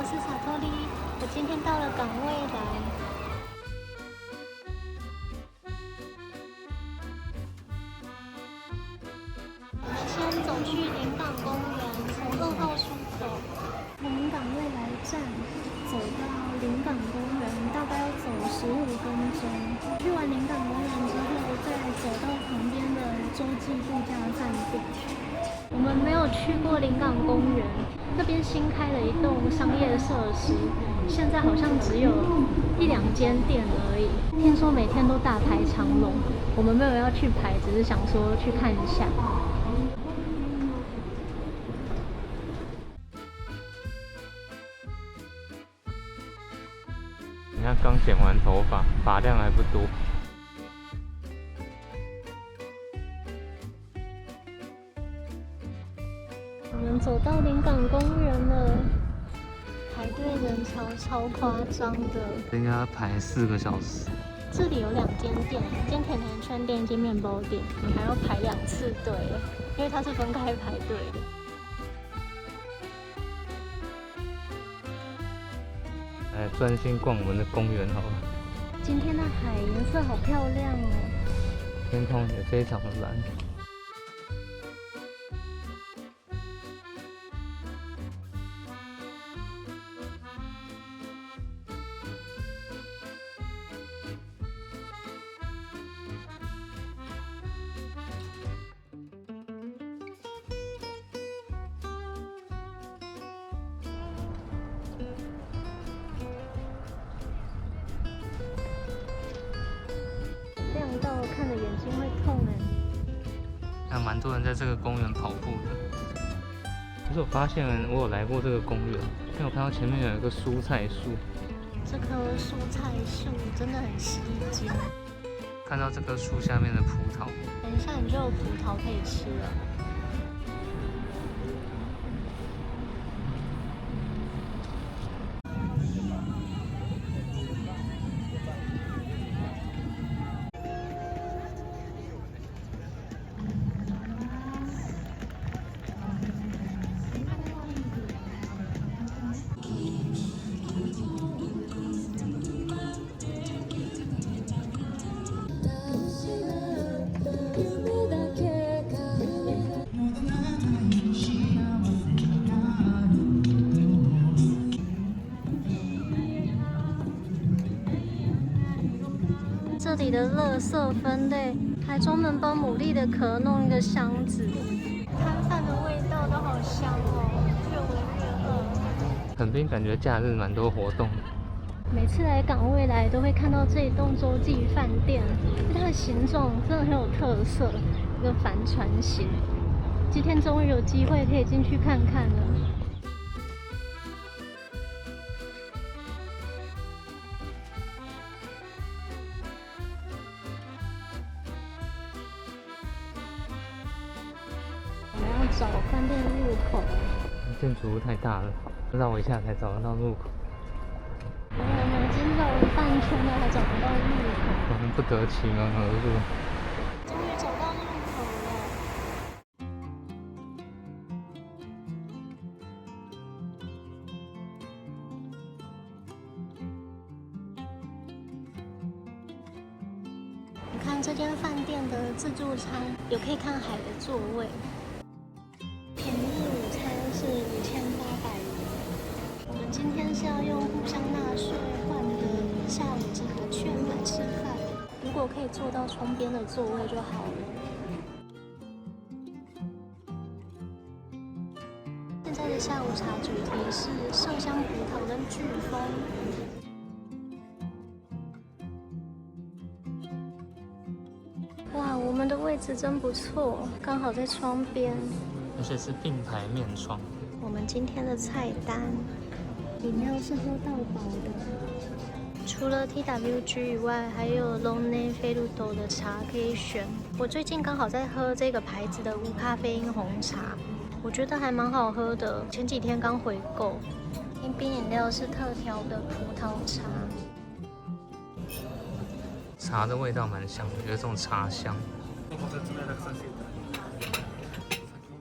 是萨托利，我今天到了港未来。我们先走去临港公园，从2号出口，临港未来站走到临港公园，大概要走15分钟。去完临港公园之后，再走到旁边的洲际度假饭店。我们没有去过临港公园，那边新开了一栋商业设施，现在好像只有1、2间店而已。听说每天都大排长龙，我们没有要去排，只是想说去看一下。你看，刚剪完头发，发量还不多。我们走到临港公园了，排队人潮超夸张的。应该要排4个小时。这里有2间店，一间甜甜圈店，一间面包店，你还要排2次队，因为它是分开排队的。来专心逛我们的公园好了。今天的海颜色好漂亮哦，天空也非常的蓝。亮到看着眼睛会痛哎。还蛮多人在这个公园跑步的。可是我发现我有来过这个公园，因为我看到前面有一个蔬菜树。这棵蔬菜树真的很吸睛。看到这棵树下面的葡萄，等一下你就有葡萄可以吃了。这里的垃圾分类还专门帮牡蛎的壳弄一个箱子，摊贩的味道都好香哦，越闻越饿。垦丁感觉假日蛮多活动的。每次来港未来都会看到这一栋洲际饭店，它的形状真的很有特色，一个帆船形。今天终于有机会可以进去看看了。我们要找饭店入口。建筑物太大了，绕一下才找得到入口。我们已经绕了半圈了，还找不到入口。我们不得其门而入。终于找到入口了。你看这间饭店的自助餐有可以看海的座位。平日午餐是5800元。我们今天是要用互相纳税换的下午茶券来吃饭，如果可以坐到窗边的座位就好了。现在的下午茶主题是麝香葡萄跟飓风。哇，我们的位置真不错，刚好在窗边。而且是并排面窗。我们今天的菜单，饮料是喝到饱的。除了 TWG 以外，还有 Lonne Feluto 的茶可以选。我最近刚好在喝这个牌子的无咖啡因红茶，我觉得还蛮好喝的。前几天刚回购。一冰饮料是特调的葡萄茶。茶的味道蛮香的，有一种茶香。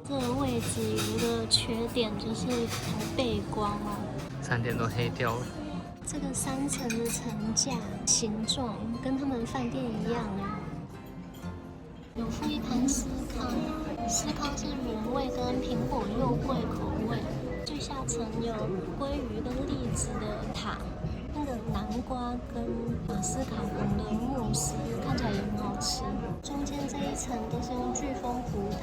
这个位置有一个缺点，就是好背光哦。餐点都黑掉了。这个3层的层架形状跟他们饭店一样哎。有附一盘司康，司康是原味跟苹果肉桂口味。最下层有鲑鱼跟栗子的塔，那个南瓜跟马斯卡彭的慕斯看起来也很好吃。中间这一层都是用巨峰葡萄，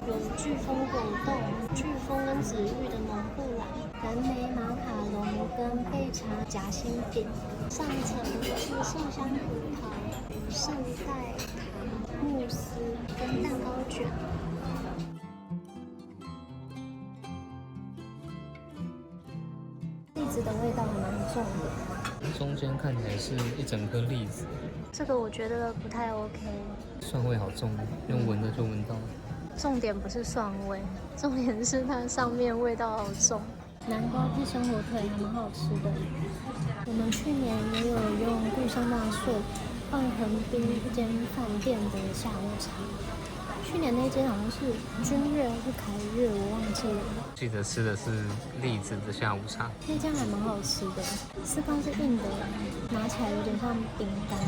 有巨峰果冻、巨峰跟紫玉的蒙布朗、蓝莓马卡龙跟焙茶夹心饼。上层是麝香葡萄、圣代塔、慕斯跟蛋糕卷。栗子的味道还蛮重的，中间看起来是一整颗栗子，这个我觉得不太 OK。蒜味好重，用闻的就闻到了。重点不是蒜味，重点是它上面味道好重。南瓜配生火腿还蛮好吃的。我们去年也有用顾香纳税放横滨一间饭店的下午茶。去年那间好像是君悦还是凯悦，我忘记了。记得吃的是栗子的下午茶，那家还蛮好吃的，司康是硬的，拿起来有点像饼干。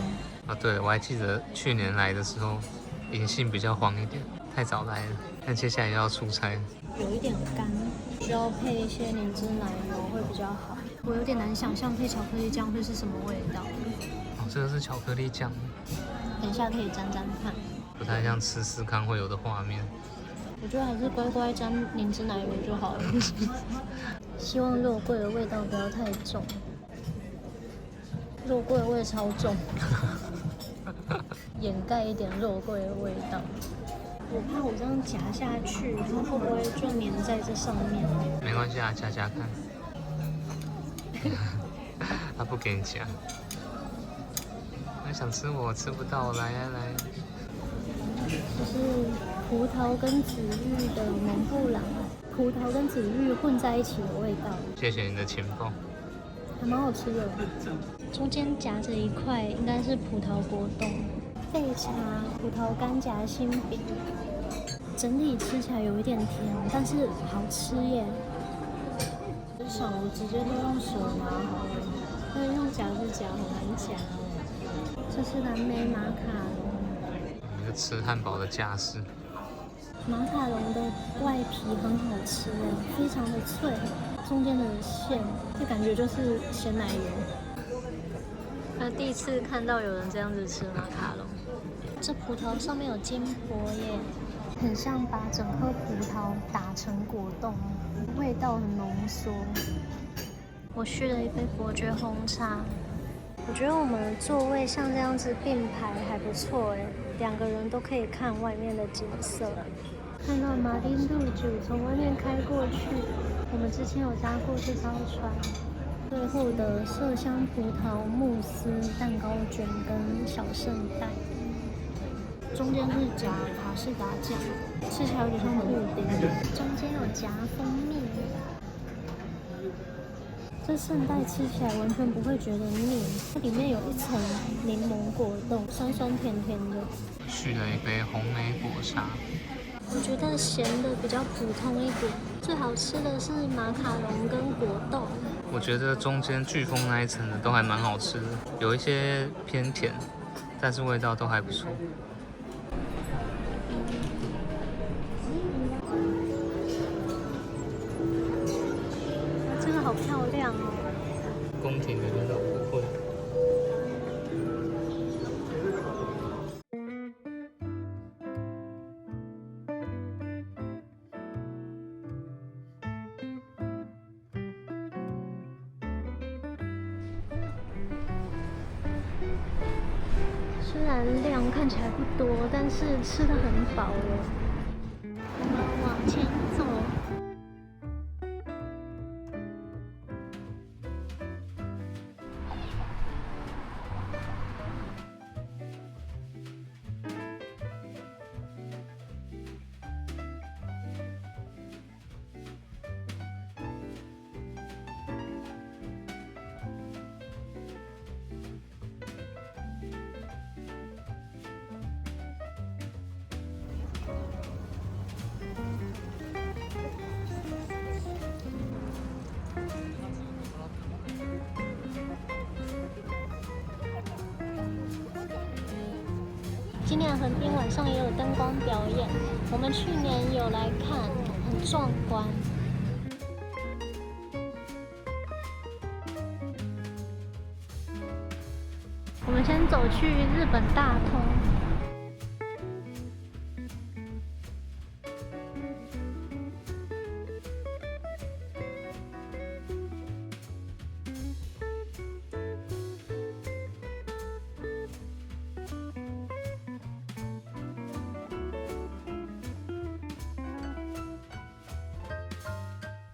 啊，对了，我还记得去年来的时候，银杏比较黄一点，太早来了。但接下来要出差，有一点干，需要配一些凝脂奶油会比较好。我有点难想象配巧克力酱会是什么味道。哦，这个是巧克力酱，等一下可以沾沾看。不太像吃司康会有的画面。我觉得还是乖乖沾凝脂奶油就好了。希望肉桂的味道不要太重，肉桂味超重，掩盖一点肉桂的味道。我怕我这样夹下去，它会不会就粘在这上面？没关系啊，夹夹看。他不给你夹。想吃我吃不到，来啊来！就是葡萄跟紫玉的蒙布朗，葡萄跟紫玉混在一起的味道，谢谢你的情报，还蛮好吃的。中间夹着一块应该是葡萄果冻，焙茶葡萄干夹心饼，整体吃起来有一点甜，但是好吃耶。我想我直接都用手拿好了，但是用夹子夹好难夹哦。这是蓝莓马卡龙。一个吃汉堡的架势。马卡龙的外皮很好吃耶，非常的脆，中间的馅就感觉就是鲜奶油。第一次看到有人这样子吃马卡龙。这葡萄上面有金箔耶，很像把整颗葡萄打成果冻，味道很浓缩。我续了一杯伯爵红茶。我觉得我们的座位像这样子并排还不错哎，2个人都可以看外面的景色。看到马丁路主从外面开过去，我们之前有搭过这艘船。最后的麝香葡萄慕斯蛋糕卷跟小圣代，中间是夹卡士达酱，吃起来有点像布丁，中间有夹蜂蜜。这圣代吃起来完全不会觉得腻，它里面有一层柠檬果冻，酸酸甜甜的。续了一杯红莓果茶，我觉得咸的比较普通一点，最好吃的是马卡龙跟果冻。我觉得中间巨峰那一层的都还蛮好吃的，有一些偏甜，但是味道都还不错。这个好漂亮哦！宫廷的人都不会。虽然量看起来不多，但是吃得很饱耶。我们往前走。今年横滨晚上也有灯光表演，我们去年有来看，很壮观。我们先走去日本大通。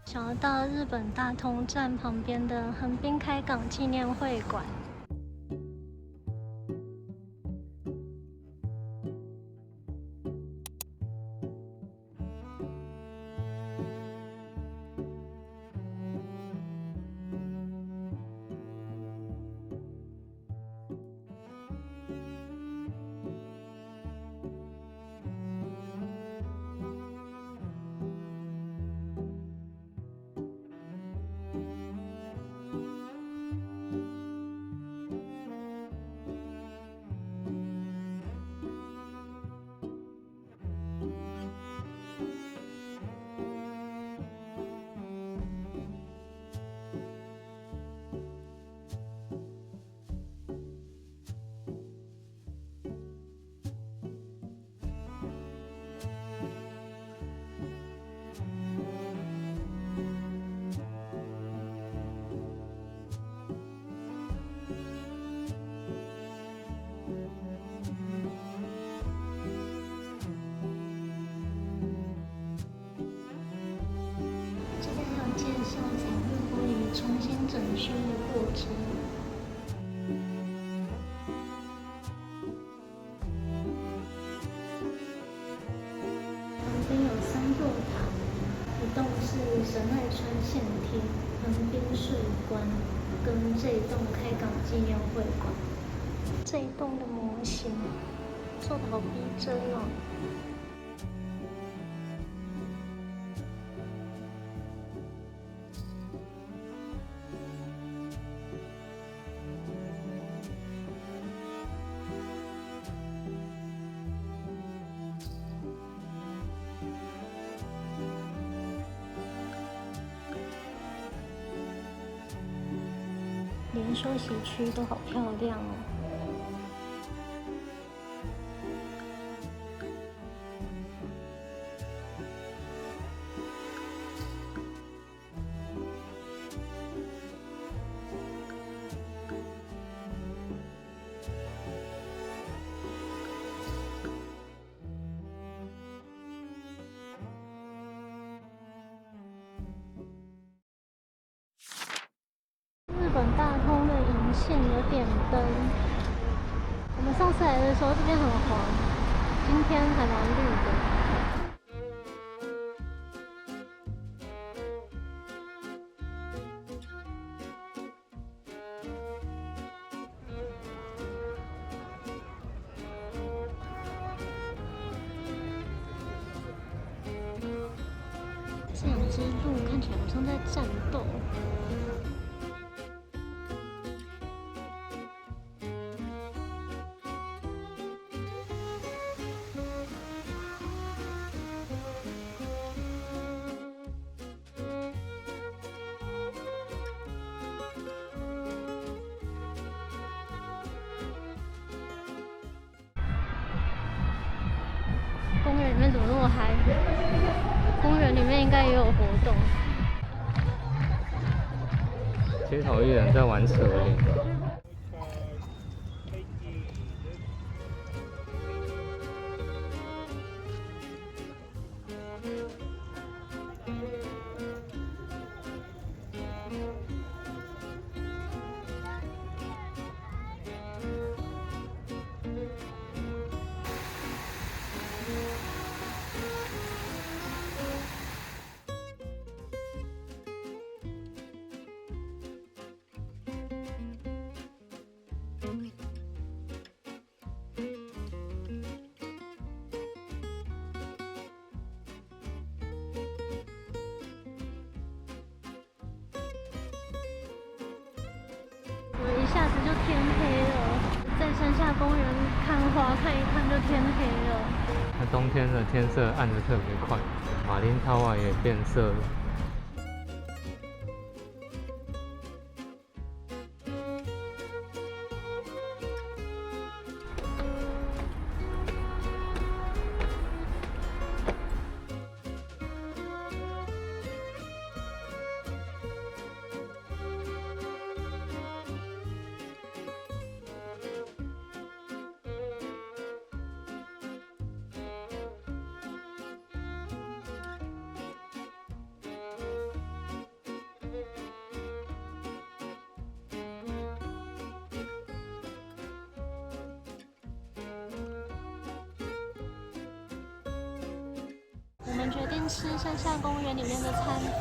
想要到日本大通站旁边的横滨开港纪念会馆。重新整修的过程。旁边有3座塔，一栋是神奈川县厅、横滨税关，跟这一栋开港纪念会馆。这一栋的模型做得好逼真哦。连休息区都好漂亮哦。日本大通的银线有点灯，我们上次来的时候这边很黄，今天还蛮绿的。这两只鹿看起来好像在战斗。公园里面怎么那么嗨？公园里面应该也有活动。街头艺人在玩扯铃。一下子就天黑了，在山上下公园看花，看一看就天黑了。那冬天的天色暗得特别快，马林涛啊也变色了。我们决定吃山下公园里面的餐厅。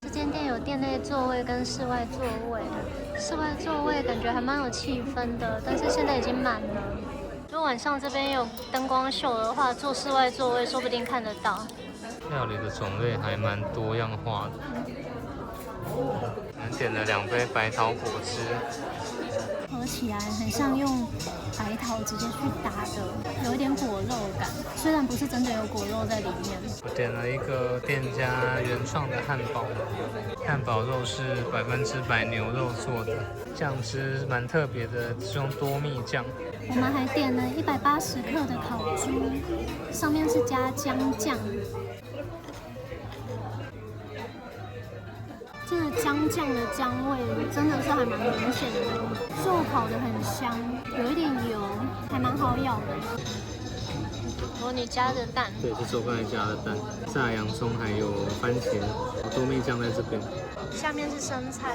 这间店有店内座位跟室外座位，室外座位感觉还蛮有气氛的，但是现在已经满了。如果晚上这边有灯光秀的话，坐室外座位说不定看得到。料理的种类还蛮多样化的。我们点了2杯白桃果汁，喝起来很像用白桃直接去打的，有一点果肉感，虽然不是真的有果肉在里面。我点了一个店家原创的汉堡，汉堡肉是100%牛肉做的，酱汁蛮特别的，是用多蜜酱。我们还点了180克的烤猪，上面是加姜酱。这个姜酱的姜味真的是还蛮明显的，肉烤得很香，有一点油，还蛮好咬的。如果你加的蛋，对，是周刚才加的蛋，炸洋葱还有番茄，多蜜酱在这边。下面是生菜。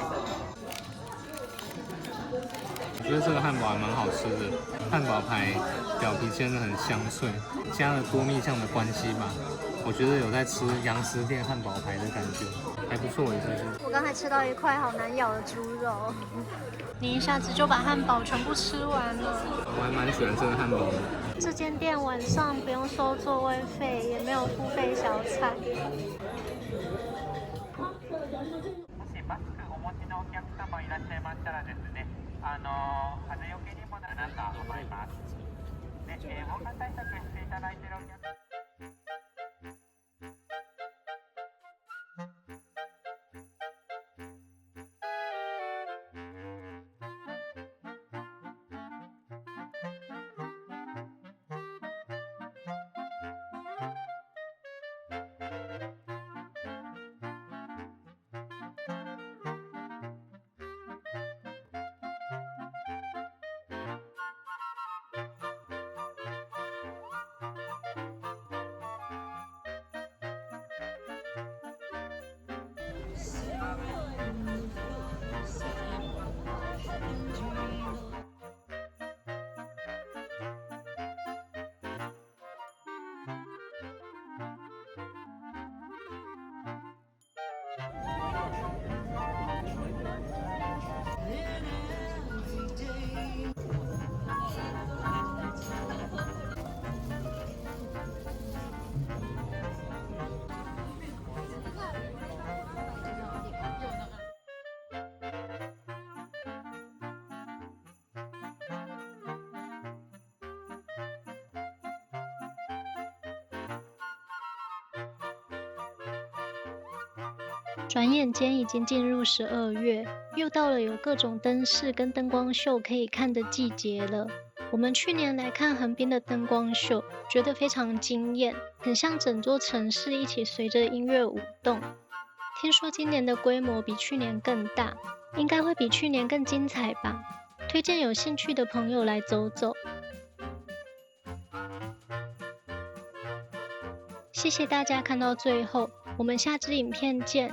我觉得这个汉堡还蛮好吃的，汉堡排表皮煎得很香脆，加了多蜜酱的关系吧，我觉得有在吃洋食店汉堡排的感觉，还不错耶，是不是？我刚才吃到一块好难咬的猪肉，你一下子就把汉堡全部吃完了。我还蛮喜欢这个汉堡的。这间店晚上不用收座位费，也没有付费小菜。マスクお持ちのお客様いらっしゃいましたらですね、風よけにもなるか思います。で、防寒対策していただいているお客様。转眼间已经进入12月，又到了有各种灯饰跟灯光秀可以看的季节了。我们去年来看横滨的灯光秀，觉得非常惊艳，很像整座城市一起随着音乐舞动。听说今年的规模比去年更大，应该会比去年更精彩吧？推荐有兴趣的朋友来走走。谢谢大家看到最后，我们下支影片见。